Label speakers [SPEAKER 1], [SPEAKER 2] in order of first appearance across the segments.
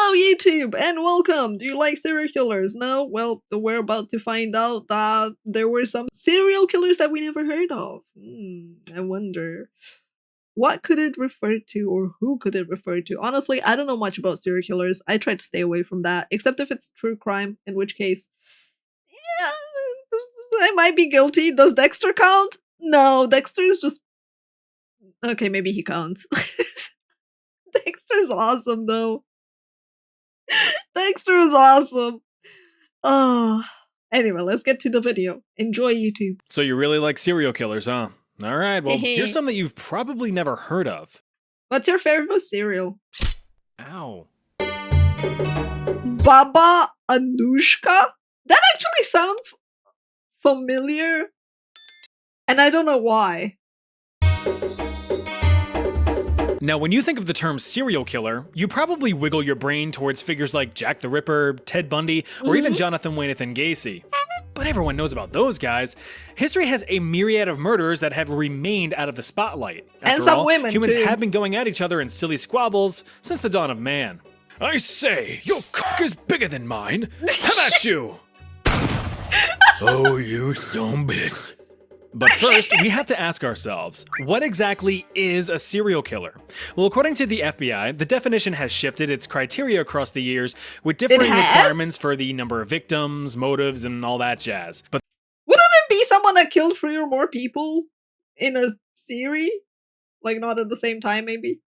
[SPEAKER 1] Hello YouTube and welcome! Do you like serial killers? No? Well, we're about to find out that there were some serial killers that we never heard of. I wonder. What could it refer to or who could it refer to? Honestly, I don't know much about serial killers. I try to stay away from that, except if it's true crime, in which case, yeah, I might be guilty. Does Dexter count? No, Dexter is just... Okay, maybe he counts. Dexter's awesome though. Dexter is awesome. Oh. Anyway, let's get to the video. Enjoy, YouTube.
[SPEAKER 2] So you really like serial killers, huh? Alright, well, here's some that you've probably never heard of.
[SPEAKER 1] What's your favorite cereal?
[SPEAKER 2] Ow.
[SPEAKER 1] Baba Anujka? That actually sounds familiar. And I don't know why.
[SPEAKER 2] Now, when you think of the term serial killer, you probably wiggle your brain towards figures like Jack the Ripper, Ted Bundy, or even Jonathan Wayne Gacy. But everyone knows about those guys. History has a myriad of murderers that have remained out of the spotlight. After
[SPEAKER 1] and some
[SPEAKER 2] all,
[SPEAKER 1] women,
[SPEAKER 2] humans
[SPEAKER 1] too.
[SPEAKER 2] have been going at each other in silly squabbles since the dawn of man. I say, your cock is bigger than mine. How about you? Oh, you dumb bitch. But first, we have to ask ourselves, what exactly is a serial killer? Well, according to the FBI, the definition has shifted its criteria across the years with differing requirements for the number of victims, motives, and all that jazz. But
[SPEAKER 1] wouldn't it be someone that killed 3 or more people in a series? Like, not at the same time, maybe?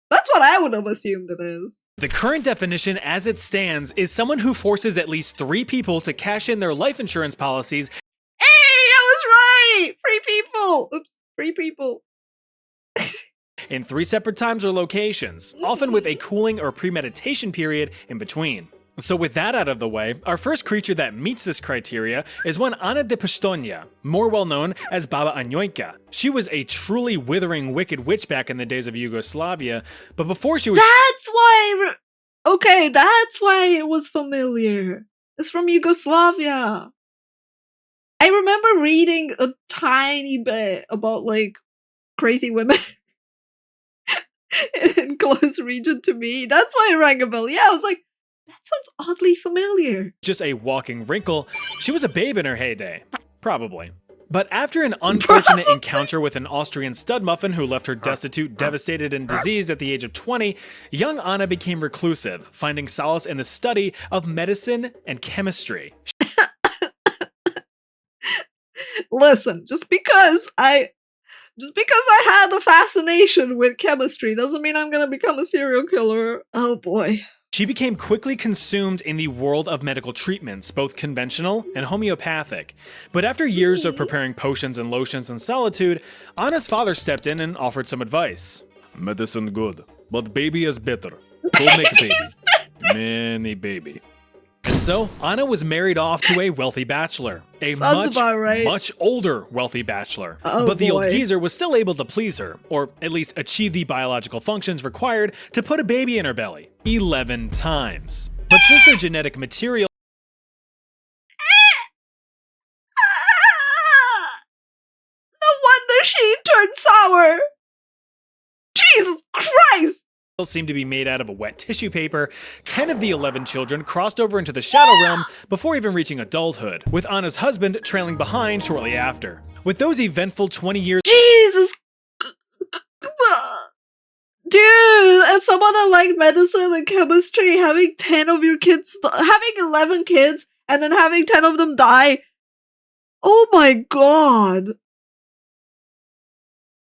[SPEAKER 1] That's what I would have assumed it is.
[SPEAKER 2] The current definition as it stands is someone who forces at least 3 people to cash in their life insurance policies.
[SPEAKER 1] Free people! Oops, free people.
[SPEAKER 2] In 3 separate times or locations, often with a cooling or premeditation period in between. So with that out of the way, our first creature that meets this criteria is one Ana de Pistoia, more well known as Baba Anujka. She was a truly withering wicked witch back in the days of Yugoslavia, but before she was—
[SPEAKER 1] That's why... Okay, that's why it was familiar. It's from Yugoslavia. I remember reading a tiny bit about, like, crazy women in close region to me. That's why it rang a bell. Yeah, I was like, that sounds oddly familiar.
[SPEAKER 2] Just a walking wrinkle, she was a babe in her heyday. Probably. But after an unfortunate encounter with an Austrian stud muffin who left her destitute, devastated, and diseased at the age of 20, young Anna became reclusive, finding solace in the study of medicine and chemistry.
[SPEAKER 1] Listen, just because I had a fascination with chemistry doesn't mean I'm gonna become a serial killer. Oh boy.
[SPEAKER 2] She became quickly consumed in the world of medical treatments, both conventional and homeopathic. But after years of preparing potions and lotions in solitude, Anna's father stepped in and offered some advice. Medicine good, but baby is better. Go make baby. Many baby. And so, Anna was married off to a wealthy bachelor. A much older wealthy bachelor.
[SPEAKER 1] Oh,
[SPEAKER 2] but the
[SPEAKER 1] boy.
[SPEAKER 2] old geezer was still able to please her, or at least achieve the biological functions required to put a baby in her belly. 11 times. But since their genetic material—
[SPEAKER 1] No wonder she turned sour! Jesus Christ!
[SPEAKER 2] seemed to be made out of a wet tissue paper, 10 of the 11 children crossed over into the shadow realm before even reaching adulthood, with Anna's husband trailing behind shortly after. With those eventful 20 years—
[SPEAKER 1] Jesus! Dude, as someone that liked medicine and chemistry, having 10 of your kids, having 11 kids, and then having 10 of them die, oh my god!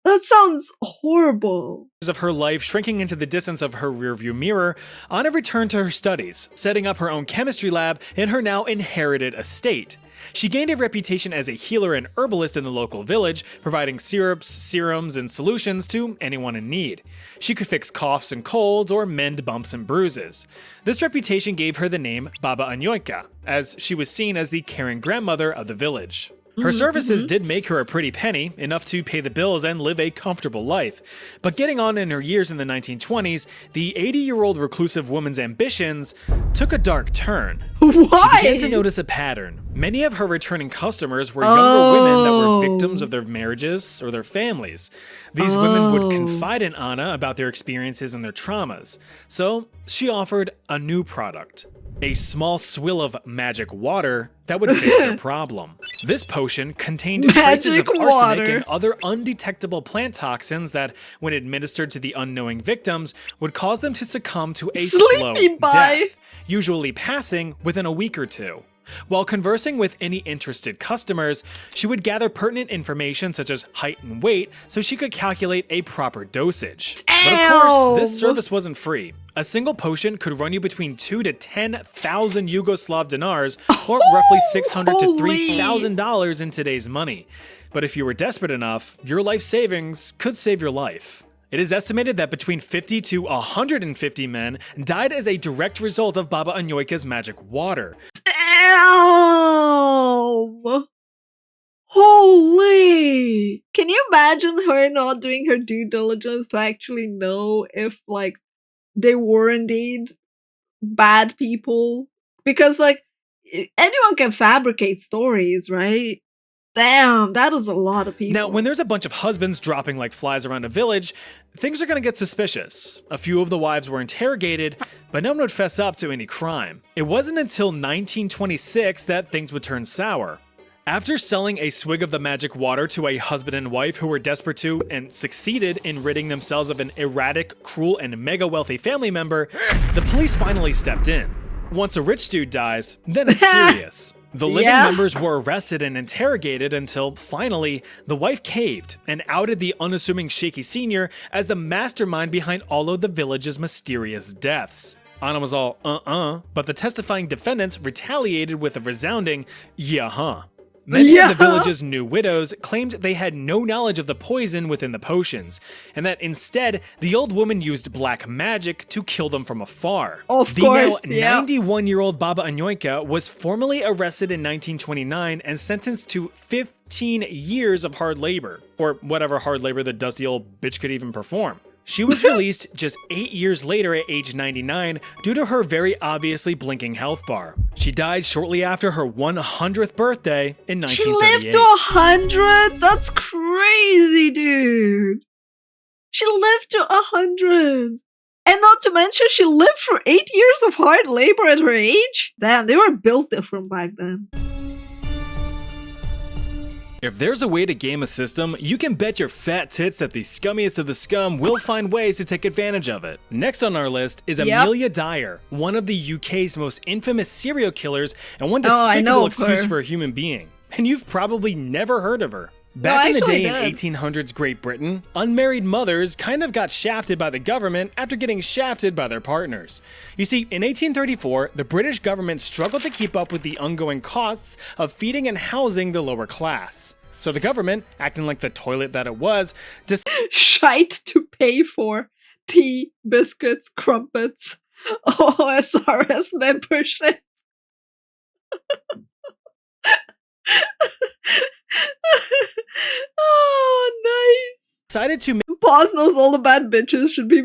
[SPEAKER 1] That sounds horrible.
[SPEAKER 2] Of her life shrinking into the distance of her rearview mirror, Anna returned to her studies, setting up her own chemistry lab in her now inherited estate. She gained a reputation as a healer and herbalist in the local village, providing syrups, serums, and solutions to anyone in need. She could fix coughs and colds or mend bumps and bruises. This reputation gave her the name Baba Anujka, as she was seen as the caring grandmother of the village. Her services did make her a pretty penny, enough to pay the bills and live a comfortable life. But getting on in her years in the 1920s, the 80-year-old reclusive woman's ambitions took a dark turn.
[SPEAKER 1] Why?
[SPEAKER 2] She began to notice a pattern. Many of her returning customers were younger women that were victims of their marriages or their families. These women would confide in Anna about their experiences and their traumas. So she offered a new product. A small swill of magic water that would fix their problem. This potion contained traces of arsenic and other undetectable plant toxins that, when administered to the unknowing victims, would cause them to succumb to a slow death, usually passing within a week or two. While conversing with any interested customers, she would gather pertinent information such as height and weight so she could calculate a proper dosage. But of course, this service wasn't free. A single potion could run you between 2,000 to 10,000 Yugoslav dinars, or roughly $600 to $3,000 in today's money. But if you were desperate enough, your life savings could save your life. It is estimated that between 50 to 150 men died as a direct result of Baba Anujka's magic water.
[SPEAKER 1] Damn! Holy! Can you imagine her not doing her due diligence to actually know if, like, they were indeed bad people? Because, like, anyone can fabricate stories, right? Damn, that is a lot of people.
[SPEAKER 2] Now, when there's a bunch of husbands dropping like flies around a village, things are gonna get suspicious. A few of the wives were interrogated, but no one would fess up to any crime. It wasn't until 1926 that things would turn sour. After selling a swig of the magic water to a husband and wife who were desperate to, and succeeded in ridding themselves of an erratic, cruel, and mega wealthy family member, the police finally stepped in. Once a rich dude dies, then it's serious. The living members were arrested and interrogated until, finally, the wife caved and outed the unassuming Shaky Sr. as the mastermind behind all of the village's mysterious deaths. Anna was all, but the testifying defendants retaliated with a resounding, yeah-huh. Many of the village's new widows claimed they had no knowledge of the poison within the potions, and that instead, the old woman used black magic to kill them from afar.
[SPEAKER 1] Of course,
[SPEAKER 2] now 91-year-old Baba Anujka was formally arrested in 1929 and sentenced to 15 years of hard labor, or whatever hard labor the dusty old bitch could even perform. She was released just 8 years later at age 99 due to her very obviously blinking health bar. She died shortly after her 100th birthday in 1938.
[SPEAKER 1] She lived to 100? That's crazy, dude. She lived to 100. And not to mention, she lived for 8 years of hard labor at her age? Damn, they were built different back then.
[SPEAKER 2] If there's a way to game a system, you can bet your fat tits that the scummiest of the scum will find ways to take advantage of it. Next on our list is Amelia Dyer, one of the UK's most infamous serial killers and one despicable excuse for a human being. And you've probably never heard of her. Back in the day in 1800s Great Britain, unmarried mothers kind of got shafted by the government after getting shafted by their partners. You see, in 1834, the British government struggled to keep up with the ongoing costs of feeding and housing the lower class. So the government, acting like the toilet that it was, just
[SPEAKER 1] shite to pay for tea, biscuits, crumpets, OSRS membership. Oh, nice.
[SPEAKER 2] Decided to
[SPEAKER 1] Paws knows all the bad bitches should be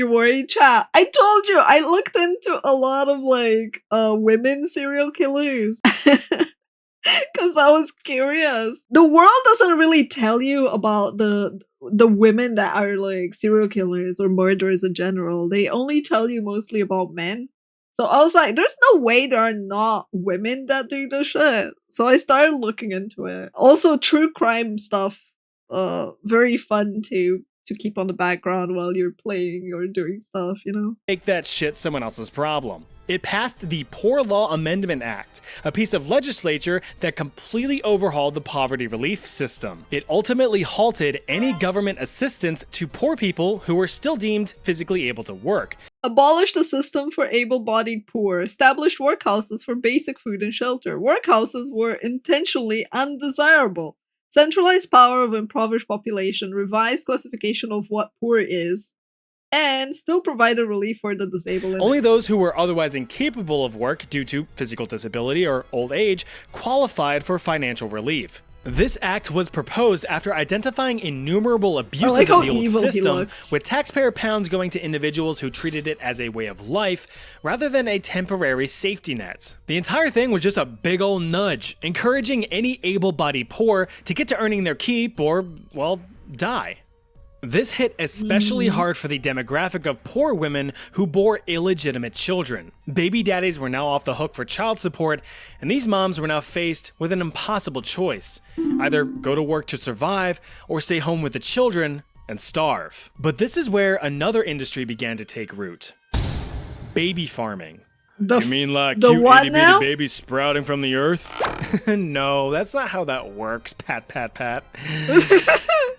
[SPEAKER 1] worried. Chat. I told you, I looked into a lot of like women serial killers. Because I was curious. The world doesn't really tell you about the women that are like serial killers or murderers in general. They only tell you mostly about men. So I was like, there's no way there are not women that do this shit. So I started looking into it. Also, true crime stuff, very fun to keep on the background while you're playing or doing stuff, you know?
[SPEAKER 2] Make that shit someone else's problem. It passed the Poor Law Amendment Act, a piece of legislature that completely overhauled the poverty relief system. It ultimately halted any government assistance to poor people who were still deemed physically able to work.
[SPEAKER 1] Abolished the system for able-bodied poor, established workhouses for basic food and shelter. Workhouses were intentionally undesirable. Centralized power of impoverished population, revised classification of what poor is, and still provided relief for the disabled.
[SPEAKER 2] Only those who were otherwise incapable of work due to physical disability or old age qualified for financial relief. This act was proposed after identifying innumerable
[SPEAKER 1] I
[SPEAKER 2] abuses
[SPEAKER 1] like
[SPEAKER 2] of
[SPEAKER 1] how
[SPEAKER 2] the old
[SPEAKER 1] evil he
[SPEAKER 2] system,
[SPEAKER 1] looks.
[SPEAKER 2] with taxpayer pounds going to individuals who treated it as a way of life rather than a temporary safety net. The entire thing was just a big ol' nudge, encouraging any able-bodied poor to get to earning their keep or, well, die. This hit especially hard for the demographic of poor women who bore illegitimate children. Baby daddies were now off the hook for child support, and these moms were now faced with an impossible choice. Either go to work to survive, or stay home with the children and starve. But this is where another industry began to take root. Baby farming. You mean like
[SPEAKER 1] the
[SPEAKER 2] cute
[SPEAKER 1] what
[SPEAKER 2] itty
[SPEAKER 1] now?
[SPEAKER 2] bitty babies sprouting from the earth? No, that's not how that works, pat pat pat.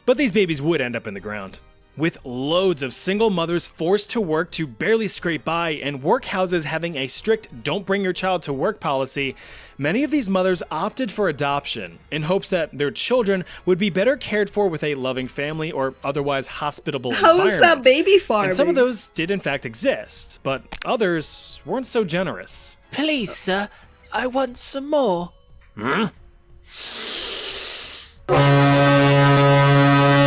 [SPEAKER 2] But these babies would end up in the ground. With loads of single mothers forced to work to barely scrape by and workhouses having a strict don't bring your child to work policy, many of these mothers opted for adoption in hopes that their children would be better cared for with a loving family or otherwise hospitable
[SPEAKER 1] How
[SPEAKER 2] environment.
[SPEAKER 1] is that baby farming?
[SPEAKER 2] And some of those did in fact exist, but others weren't so generous.
[SPEAKER 3] Please, sir, I want some more.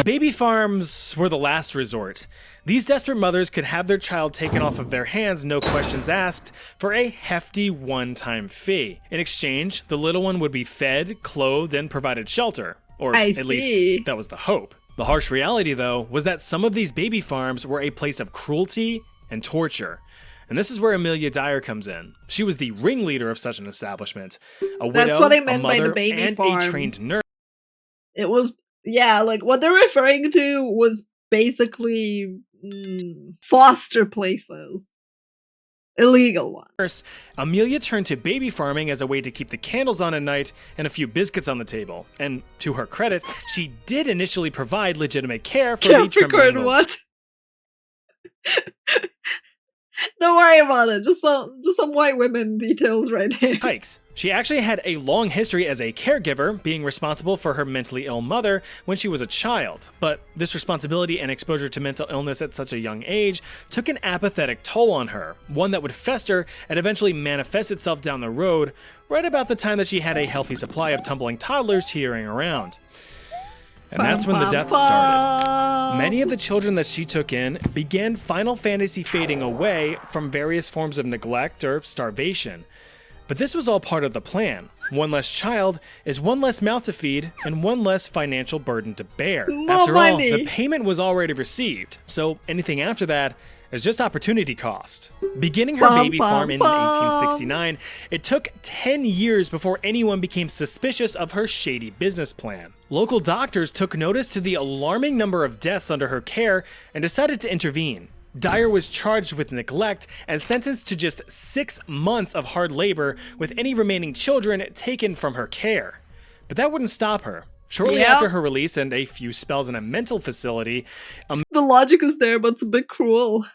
[SPEAKER 2] Baby farms were the last resort. These desperate mothers could have their child taken off of their hands, no questions asked, for a hefty one-time fee. In exchange, the little one would be fed, clothed, and provided shelter. Or
[SPEAKER 1] I
[SPEAKER 2] at
[SPEAKER 1] see.
[SPEAKER 2] least that was the hope. The harsh reality, though, was that some of these baby farms were a place of cruelty and torture. And this is where Amelia Dyer comes in. She was the ringleader of such an establishment. A widow,
[SPEAKER 1] That's what I meant
[SPEAKER 2] a
[SPEAKER 1] by the
[SPEAKER 2] mother,
[SPEAKER 1] baby
[SPEAKER 2] and
[SPEAKER 1] farm.
[SPEAKER 2] a trained nurse.
[SPEAKER 1] It was, yeah, like what they're referring to was basically foster places. Illegal ones.
[SPEAKER 2] Amelia turned to baby farming as a way to keep the candles on at night and a few biscuits on the table. And to her credit, she did initially provide legitimate care for the
[SPEAKER 1] Capricorn,
[SPEAKER 2] trembling
[SPEAKER 1] what? Don't worry about it. Just some white women details right there.
[SPEAKER 2] hikes. She actually had a long history as a caregiver, being responsible for her mentally ill mother when she was a child. But this responsibility and exposure to mental illness at such a young age took an apathetic toll on her, one that would fester and eventually manifest itself down the road, right about the time that she had a healthy supply of tumbling toddlers teetering around. And that's when the deaths started. Many of the children that she took in began Final Fantasy fading away from various forms of neglect or starvation. But this was all part of the plan. One less child is one less mouth to feed and one less financial burden to bear. After all,
[SPEAKER 1] money.
[SPEAKER 2] the payment was already received, so anything after that is just opportunity cost. Beginning her baby farm in 1869, it took 10 years before anyone became suspicious of her shady business plan. Local doctors took notice to the alarming number of deaths under her care and decided to intervene. Dyer was charged with neglect and sentenced to just 6 months of hard labor, with any remaining children taken from her care. But that wouldn't stop her. Shortly after her release and a few spells in a mental facility,
[SPEAKER 1] The logic is there, but it's a bit cruel.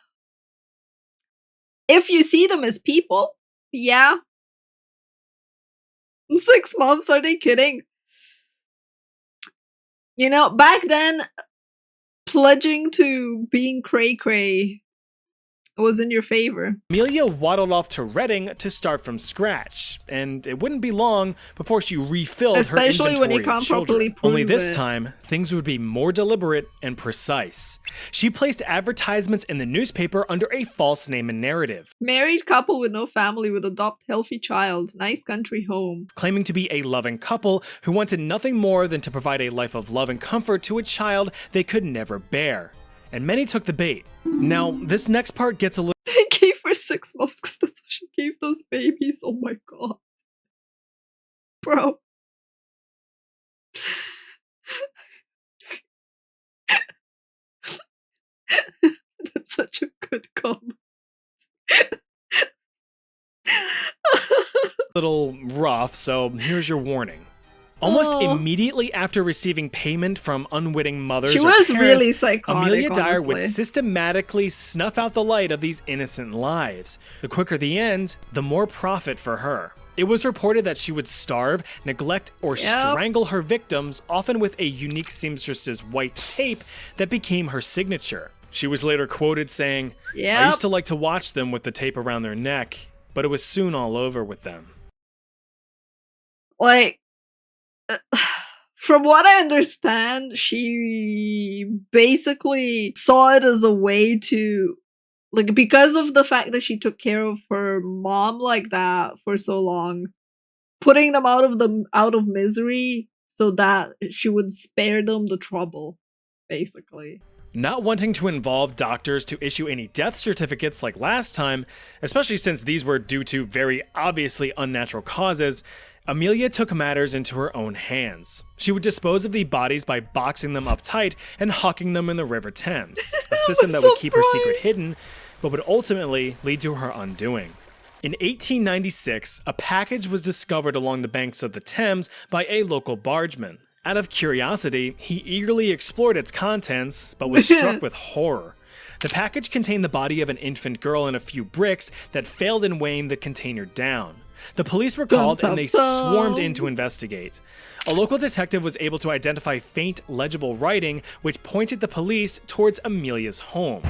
[SPEAKER 1] If you see them as people, yeah. 6 months, are they kidding? You know, back then, pledging to being cray-cray was in your favor.
[SPEAKER 2] Amelia waddled off to Reading to start from scratch, and it wouldn't be long before she refilled
[SPEAKER 1] Especially
[SPEAKER 2] her
[SPEAKER 1] when
[SPEAKER 2] inventory
[SPEAKER 1] you can't
[SPEAKER 2] of children.
[SPEAKER 1] properly prove
[SPEAKER 2] Only this
[SPEAKER 1] it.
[SPEAKER 2] time, things would be more deliberate and precise. She placed advertisements in the newspaper under a false name and narrative,
[SPEAKER 1] Married couple with no family would adopt healthy child. Nice country home.
[SPEAKER 2] claiming to be a loving couple who wanted nothing more than to provide a life of love and comfort to a child they could never bear. And many took the bait. Now, this next part gets a little
[SPEAKER 1] They gave her 6 months because that's what she gave those babies. Oh my god. Bro. That's such a good comment.
[SPEAKER 2] rough, so here's your warning. Almost immediately after receiving payment from unwitting mothers
[SPEAKER 1] She
[SPEAKER 2] or
[SPEAKER 1] was
[SPEAKER 2] parents,
[SPEAKER 1] really psychotic,
[SPEAKER 2] Amelia Dyer would
[SPEAKER 1] honestly.
[SPEAKER 2] systematically snuff out the light of these innocent lives. The quicker the end, the more profit for her. It was reported that she would starve, neglect, or strangle her victims, often with a unique seamstress's white tape that became her signature. She was later quoted saying, "I used to like to watch them with the tape around their neck, but it was soon all over with them."
[SPEAKER 1] Like, From what I understand, she basically saw it as a way to, like, because of the fact that she took care of her mom like that for so long, putting them out of misery so that she would spare them the trouble, basically.
[SPEAKER 2] Not wanting to involve doctors to issue any death certificates like last time, especially since these were due to very obviously unnatural causes, Amelia took matters into her own hands. She would dispose of the bodies by boxing them up tight and hucking them in the River Thames, a system that would keep her secret hidden, but would ultimately lead to her undoing. In 1896, a package was discovered along the banks of the Thames by a local bargeman. Out of curiosity, he eagerly explored its contents, but was struck with horror. The package contained the body of an infant girl and a few bricks that failed in weighing the container down. The police were called and they swarmed in to investigate. A local detective was able to identify faint, legible writing which pointed the police towards Amelia's home.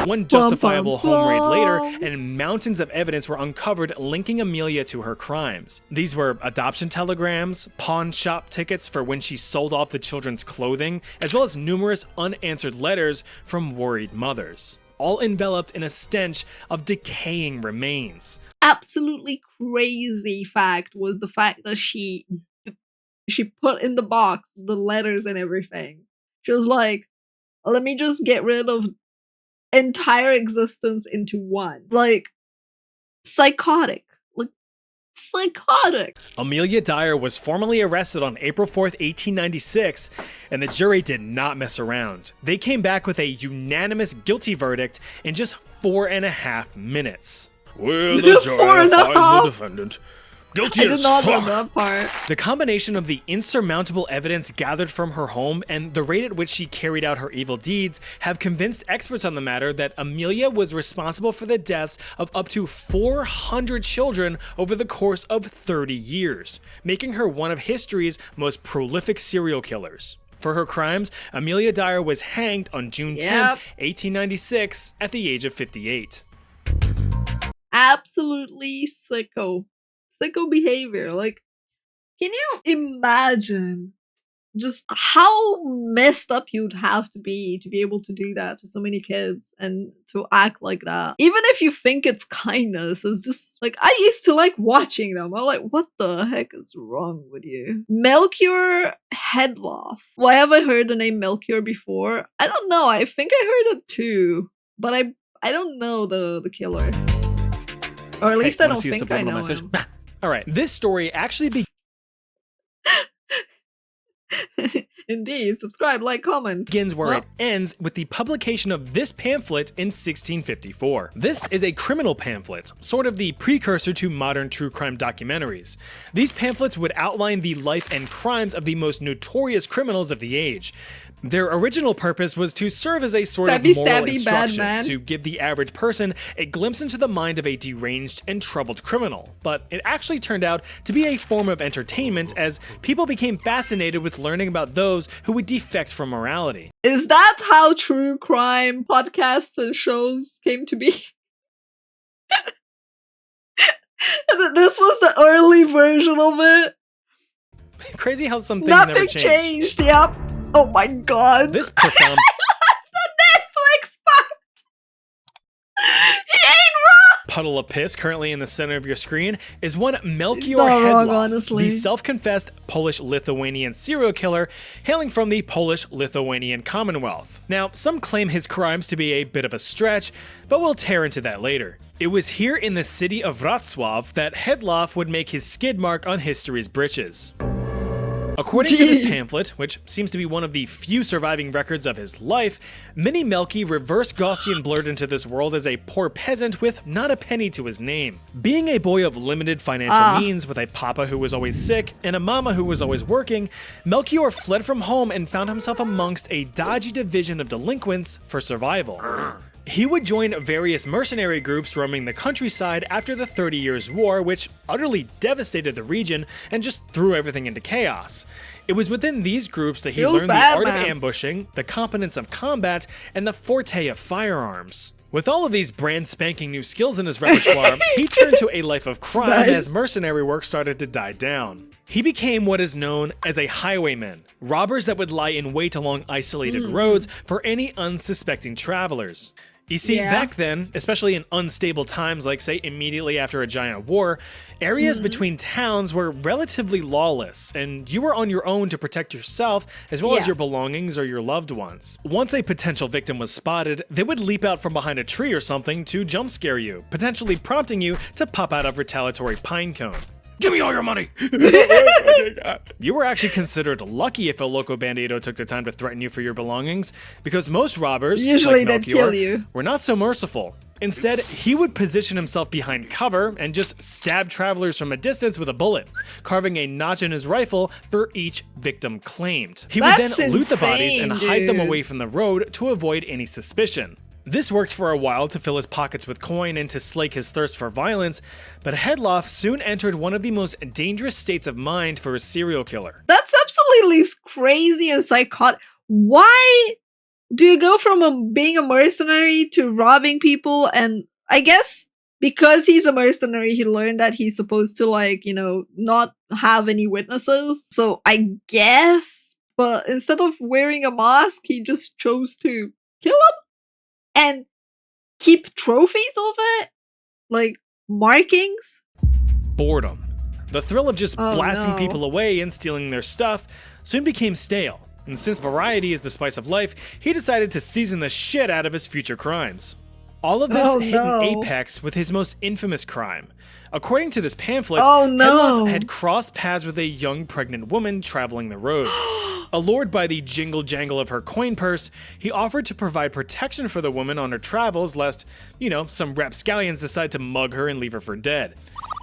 [SPEAKER 2] One justifiable home raid later, and mountains of evidence were uncovered linking Amelia to her crimes. These were adoption telegrams, pawn shop tickets for when she sold off the children's clothing, as well as numerous unanswered letters from worried mothers, all enveloped in a stench of decaying remains.
[SPEAKER 1] Absolutely crazy fact was the fact that she put in the box the letters and everything. She was like, let me just get rid of entire existence into one. Like, psychotic. Like, psychotic.
[SPEAKER 2] Amelia Dyer was formally arrested on April 4th, 1896, and the jury did not mess around. They came back with a unanimous guilty verdict in just 4.5 minutes.
[SPEAKER 4] Will the jury find the defendant guilty
[SPEAKER 1] I did
[SPEAKER 4] as
[SPEAKER 1] not know
[SPEAKER 4] fuck?
[SPEAKER 1] that part.
[SPEAKER 2] The combination of the insurmountable evidence gathered from her home and the rate at which she carried out her evil deeds have convinced experts on the matter that Amelia was responsible for the deaths of up to 400 children over the course of 30 years, making her one of history's most prolific serial killers. For her crimes, Amelia Dyer was hanged on June 10th, 1896, at the age of 58.
[SPEAKER 1] Absolutely sicko behavior. Like, can you imagine just how messed up you'd have to be able to do that to so many kids and to act like that? Even if you think it's kindness, it's just like, I used to like watching them. I'm like, what the heck is wrong with you? Melchior Hedloff. Why have I heard the name Melchior before? I don't know. I think I heard it too, but I don't know the killer. Or at least I don't think I know him.
[SPEAKER 2] Alright, this story actually
[SPEAKER 1] Indeed, subscribe, like, comment.
[SPEAKER 2] begins where it ends with the publication of this pamphlet in 1654. This is a criminal pamphlet, sort of the precursor to modern true crime documentaries. These pamphlets would outline the life and crimes of the most notorious criminals of the age. Their original purpose was to serve as a sort of moral instruction, to give the average person a glimpse into the mind of a deranged and troubled criminal. But it actually turned out to be a form of entertainment as people became fascinated with learning about those who would defect from morality.
[SPEAKER 1] Is that how true crime podcasts and shows came to be? This was the early version of it?
[SPEAKER 2] Crazy how some things
[SPEAKER 1] Nothing
[SPEAKER 2] never changed.
[SPEAKER 1] changed, yep. Oh my god.
[SPEAKER 2] This profound
[SPEAKER 1] The Netflix part! He ain't wrong!
[SPEAKER 2] puddle of piss currently in the center of your screen is one Melchior
[SPEAKER 1] not wrong,
[SPEAKER 2] Hedloff,
[SPEAKER 1] honestly.
[SPEAKER 2] the self-confessed Polish-Lithuanian serial killer hailing from the Polish-Lithuanian Commonwealth. Now, some claim his crimes to be a bit of a stretch, but we'll tear into that later. It was here in the city of Wrocław that Hedloff would make his skid mark on history's britches. According to this pamphlet, which seems to be one of the few surviving records of his life, Mini Melky reverse Gaussian blurred into this world as a poor peasant with not a penny to his name. Being a boy of limited financial means, with a papa who was always sick and a mama who was always working, Melchior fled from home and found himself amongst a dodgy division of delinquents for survival. He would join various mercenary groups roaming the countryside after the 30 Years' War, which utterly devastated the region and just threw everything into chaos. It was within these groups that he learned the art of ambushing, the competence of combat, and the forte of firearms. With all of these brand spanking new skills in his repertoire, he turned to a life of crime as mercenary work started to die down. He became what is known as a highwayman, robbers that would lie in wait along isolated roads for any unsuspecting travelers. You see, back then, especially in unstable times like, say, immediately after a giant war, areas between towns were relatively lawless, and you were on your own to protect yourself as well as your belongings or your loved ones. Once a potential victim was spotted, they would leap out from behind a tree or something to jump scare you, potentially prompting you to pop out a retaliatory pine cone.
[SPEAKER 4] Give me all your money!
[SPEAKER 2] You were actually considered lucky if a local bandito took the time to threaten you for your belongings, because most robbers,
[SPEAKER 1] Usually
[SPEAKER 2] like
[SPEAKER 1] they'd
[SPEAKER 2] Melchior,
[SPEAKER 1] kill you.
[SPEAKER 2] were not so merciful. Instead, he would position himself behind cover and just stab travelers from a distance with a bullet, carving a notch in his rifle for each victim claimed. He would
[SPEAKER 1] That's
[SPEAKER 2] then loot the bodies
[SPEAKER 1] insane,
[SPEAKER 2] and hide them
[SPEAKER 1] dude.
[SPEAKER 2] away from the road to avoid any suspicion. This worked for a while to fill his pockets with coin and to slake his thirst for violence, but Hedloff soon entered one of the most dangerous states of mind for a serial killer.
[SPEAKER 1] That's absolutely crazy and psychotic. Why do you go from being a mercenary to robbing people? And I guess because he's a mercenary, he learned that he's supposed to, like, you know, not have any witnesses. So I guess, but instead of wearing a mask, he just chose to kill him and keep trophies of it, like markings.
[SPEAKER 2] Boredom. The thrill of just blasting
[SPEAKER 1] no.
[SPEAKER 2] people away and stealing their stuff soon became stale, and since variety is the spice of life, he decided to season the shit out of his future crimes. All of this hit an apex with his most infamous crime. According to this pamphlet, Hedloff had crossed paths with a young pregnant woman traveling the roads. Allured by the jingle-jangle of her coin purse, he offered to provide protection for the woman on her travels lest, you know, some rapscallions decide to mug her and leave her for dead.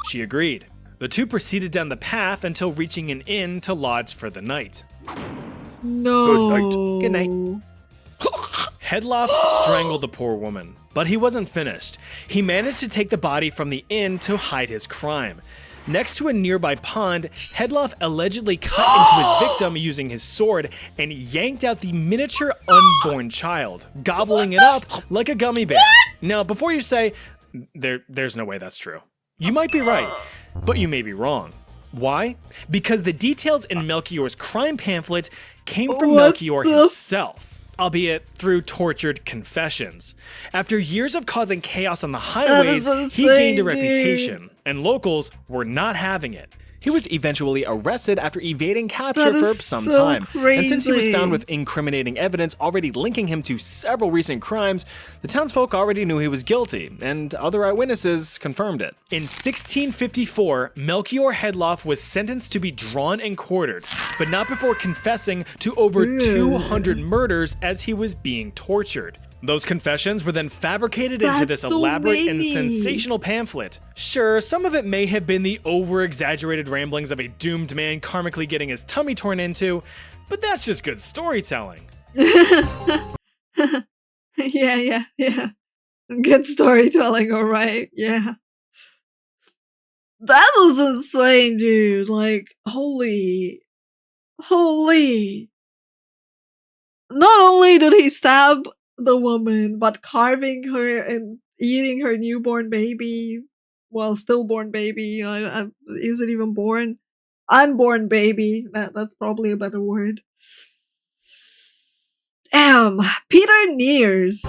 [SPEAKER 2] She agreed. The two proceeded down the path until reaching an inn to lodge for the night.
[SPEAKER 1] No.
[SPEAKER 2] Good night. Hedloff strangled the poor woman, but he wasn't finished. He managed to take the body from the inn to hide his crime. Next to a nearby pond, Hedloff allegedly cut into his victim using his sword and yanked out the miniature unborn child, gobbling it up like a gummy bear. Now, before you say, there's no way that's true. You might be right, but you may be wrong. Why? Because the details in Melchior's crime pamphlet came from Melchior himself, albeit through tortured confessions. After years of causing chaos on the highways, he gained a reputation, and locals were not having it. He was eventually arrested after evading capture for some time. And since he was found with incriminating evidence already linking him to several recent crimes, the townsfolk already knew he was guilty, and other eyewitnesses confirmed it. In 1654, Melchior Hedloff was sentenced to be drawn and quartered, but not before confessing to over 200 murders as he was being tortured. Those confessions were then fabricated into this elaborate and sensational pamphlet. Sure, some of it may have been the over-exaggerated ramblings of a doomed man karmically getting his tummy torn into, but that's just good storytelling.
[SPEAKER 1] Yeah. Good storytelling, alright, yeah. That was insane, dude. Like, holy. Not only did he stab the woman, but carving her and eating her newborn baby, well, stillborn baby. Is it even born? Unborn baby. That's probably a better word. Damn, Peter Niers.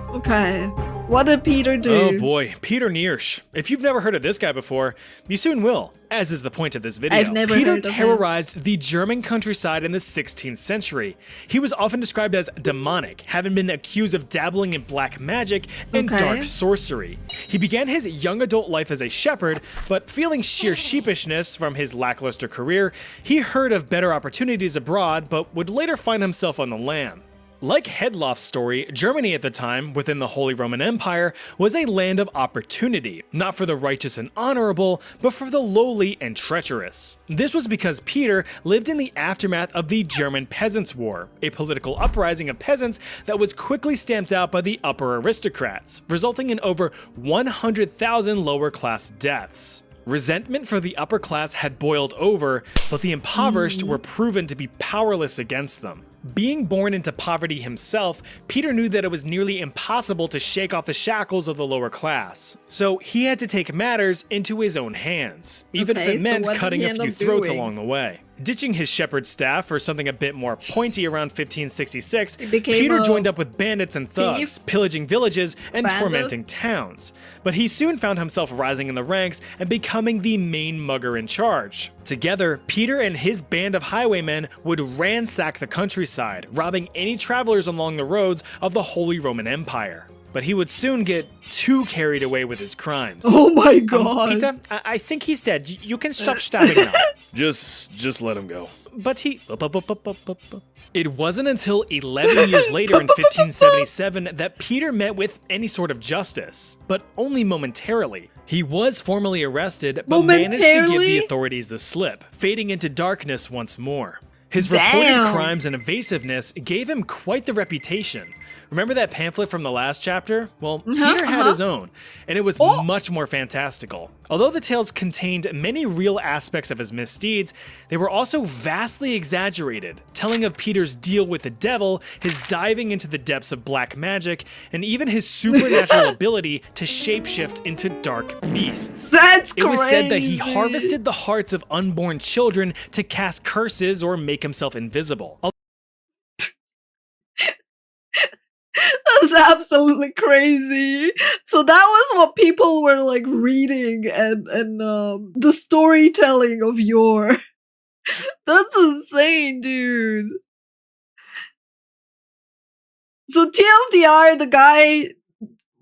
[SPEAKER 1] Okay, what did Peter do?
[SPEAKER 2] Oh boy, Peter Niers. If you've never heard of this guy before, you soon will, as is the point of this video.
[SPEAKER 1] I've never
[SPEAKER 2] Peter
[SPEAKER 1] heard of him.
[SPEAKER 2] terrorized the German countryside in the 16th century. He was often described as demonic, having been accused of dabbling in black magic and dark sorcery. He began his young adult life as a shepherd, but feeling sheer sheepishness from his lackluster career, he heard of better opportunities abroad, but would later find himself on the lam. Like Hedloff's story, Germany at the time, within the Holy Roman Empire, was a land of opportunity, not for the righteous and honorable, but for the lowly and treacherous. This was because Peter lived in the aftermath of the German Peasants' War, a political uprising of peasants that was quickly stamped out by the upper aristocrats, resulting in over 100,000 lower-class deaths. Resentment for the upper class had boiled over, but the impoverished were proven to be powerless against them. Being born into poverty himself, Peter knew that it was nearly impossible to shake off the shackles of the lower class. So he had to take matters into his own hands, even if it meant cutting a few throats along the way. Ditching his shepherd's staff for something a bit more pointy around 1566, Peter joined up with bandits and thugs, pillaging villages and tormenting towns. But he soon found himself rising in the ranks and becoming the main mugger in charge. Together, Peter and his band of highwaymen would ransack the countryside, robbing any travelers along the roads of the Holy Roman Empire. But he would soon get too carried away with his crimes.
[SPEAKER 1] Oh my god.
[SPEAKER 2] Peter, I think he's dead. You can stop stabbing now.
[SPEAKER 4] Just let him go.
[SPEAKER 2] But he... It wasn't until 11 years later in 1577 that Peter met with any sort of justice, but only momentarily. He was formally arrested, but managed to give the authorities the slip, fading into darkness once more. His reported crimes and evasiveness gave him quite the reputation. Remember that pamphlet from the last chapter? Well, Peter had his own, and it was much more fantastical. Although the tales contained many real aspects of his misdeeds, they were also vastly exaggerated, telling of Peter's deal with the devil, his diving into the depths of black magic, and even his supernatural ability to shapeshift into dark beasts.
[SPEAKER 1] That's crazy!
[SPEAKER 2] It was said that he harvested the hearts of unborn children to cast curses or make himself invisible.
[SPEAKER 1] That's absolutely crazy. So that was what people were like reading and the storytelling of yore. That's insane, dude. So TLDR, the guy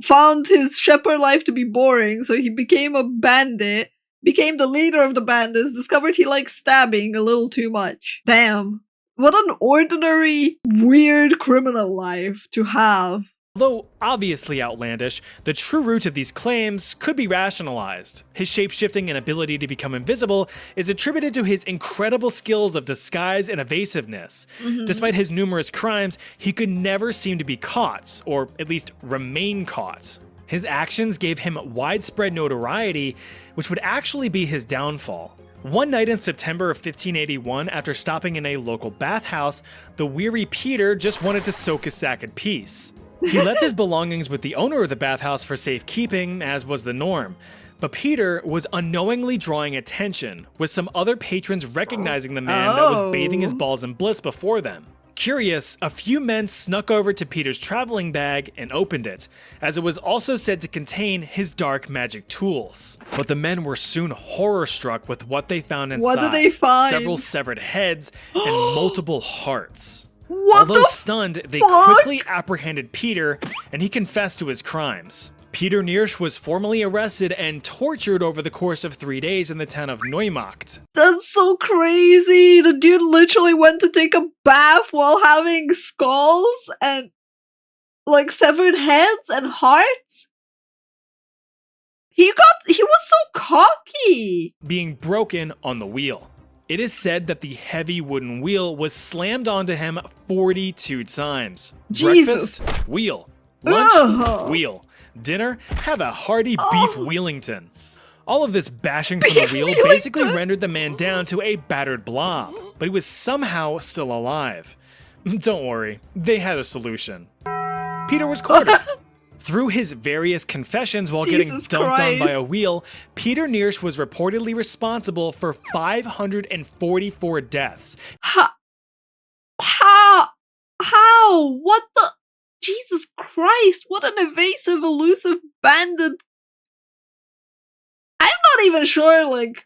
[SPEAKER 1] found his shepherd life to be boring, so he became a bandit, became the leader of the bandits, discovered he liked stabbing a little too much. Damn. What an ordinary, weird criminal life to have.
[SPEAKER 2] Although obviously outlandish, the true root of these claims could be rationalized. His shapeshifting and ability to become invisible is attributed to his incredible skills of disguise and evasiveness. Despite his numerous crimes, he could never seem to be caught, or at least remain caught. His actions gave him widespread notoriety, which would actually be his downfall. One night in September of 1581, after stopping in a local bathhouse, the weary Peter just wanted to soak his sack in peace. He left his belongings with the owner of the bathhouse for safekeeping, as was the norm. But Peter was unknowingly drawing attention, with some other patrons recognizing the man that was bathing his balls in bliss before them. Curious, a few men snuck over to Peter's traveling bag and opened it, as it was also said to contain his dark magic tools. But the men were soon horror-struck with what they found inside.
[SPEAKER 1] What did they find?
[SPEAKER 2] Several severed heads and multiple hearts.
[SPEAKER 1] What
[SPEAKER 2] Although stunned, they quickly apprehended Peter, and he confessed to his crimes. Peter Niers was formally arrested and tortured over the course of 3 days in the town of Neumarkt.
[SPEAKER 1] That's so crazy! The dude literally went to take a bath while having skulls and like severed heads and hearts? He was so cocky!
[SPEAKER 2] Being broken on the wheel. It is said that the heavy wooden wheel was slammed onto him 42 times.
[SPEAKER 1] Jesus.
[SPEAKER 2] Breakfast, wheel. Lunch, wheel. Dinner, have a hearty beef Wheelington. All of this bashing from the wheel basically rendered the man down to a battered blob, but he was somehow still alive. Don't worry, they had a solution. Peter was quartered. Through his various confessions while getting dumped on by a wheel, Peter Niers was reportedly responsible for 544 deaths.
[SPEAKER 1] How? What the? Jesus Christ, what an evasive, elusive bandit. I'm not even sure, like,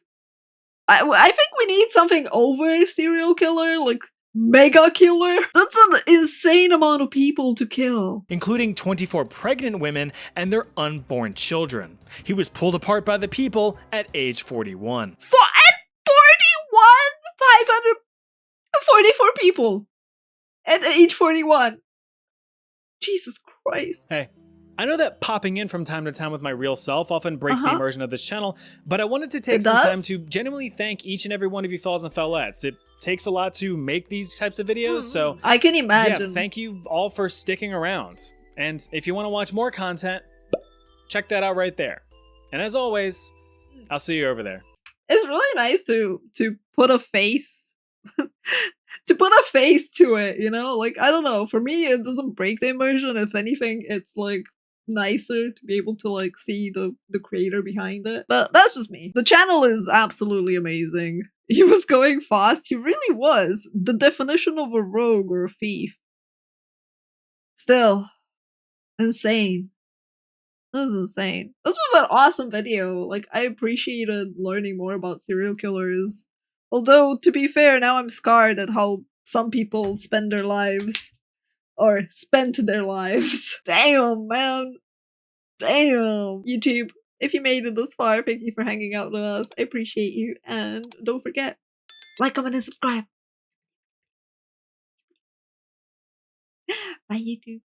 [SPEAKER 1] I think we need something over serial killer, like, mega killer. That's an insane amount of people to kill.
[SPEAKER 2] Including 24 pregnant women and their unborn children. He was pulled apart by the people at age 41.
[SPEAKER 1] At 41? 544 people at age 41. Jesus Christ.
[SPEAKER 2] Hey, I know that popping in from time to time with my real self often breaks the immersion of this channel, but I wanted to take some time to genuinely thank each and every one of you fellas and fellettes. It takes a lot to make these types of videos, so
[SPEAKER 1] I can imagine.
[SPEAKER 2] Yeah, thank you all for sticking around. And if you want to watch more content, check that out right there. And as always, I'll see you over there.
[SPEAKER 1] It's really nice to put a face to put a face to it, you know? Like, I don't know. For me, it doesn't break the immersion. If anything, it's like nicer to be able to like see the creator behind it. But that's just me. The channel is absolutely amazing. He was going fast. He really was. The definition of a rogue or a thief. Still, insane. This is insane. This was an awesome video. Like, I appreciated learning more about serial killers. Although, to be fair, now I'm scarred at how some people spend their lives. Or spent their lives. Damn, man. Damn. YouTube, if you made it this far, thank you for hanging out with us. I appreciate you. And don't forget, like, comment, and subscribe. Bye, YouTube.